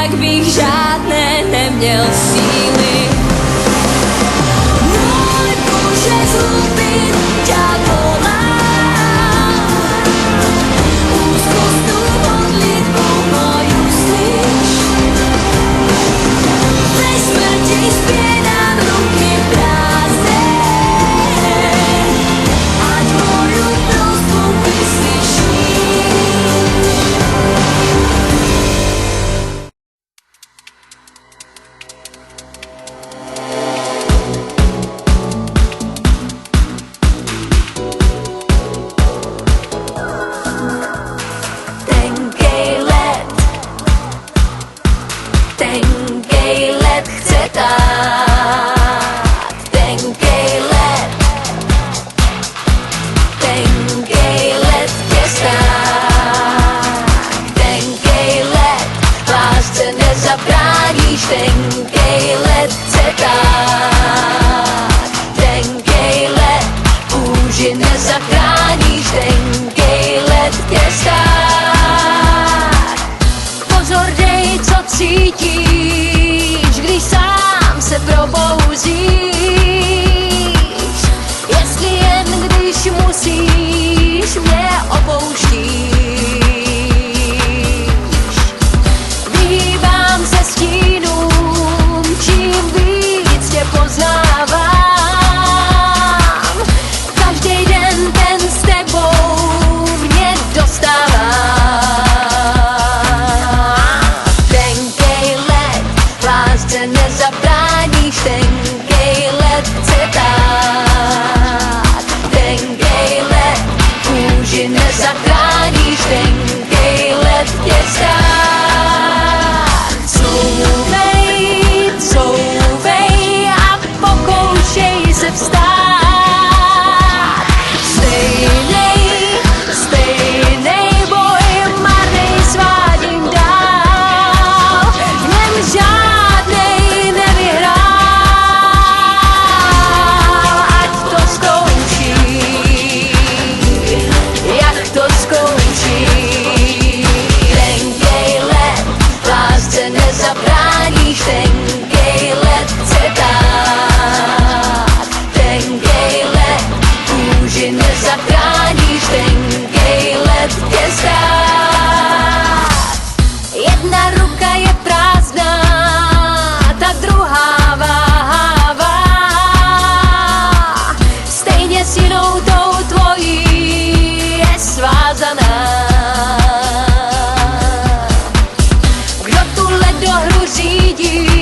tak bych žádné neměl síly. Můj Bože, zlupit ťa volám, úzkostnú modlitbu moju slyš. Ve smrti spěnám ruky prázdné, ať moju prosbu vyslyšíš. Tenkej led chce tát, tenkej led tě stát, tenkej led, lásce nezabráníš, tenkej led chce tát, tenkej led, kůži nezachráníš, tenkej led tě stát. Pozor, dej, co cítíš, když sám se probouzíš, jestli jen když musíš, mě opouštíš. Vyhýbám se stínům, čím víc tě poznávám, každý den ten s tebou mě dostává. Nezabráníš, tenkej led chce tát, tenkej led, kůži nezachráníš, tenkej led tě stát. Couvej, couvej a pokoušej se vstát. Stejnej boj, marnej svádím dál, v něm žádnej nevyhrál, ať to skončí, jak to skončí. Tenkej led, lásce nezabráníš, tenkej led chce tát, tenkej led, kůži nezachráníš, tenkej led tě stát. Jedna ruka je prázdná, ta druhá váhavá, stejně s jinou tou tvojí je svázaná. Kdo tu ledohru řídí,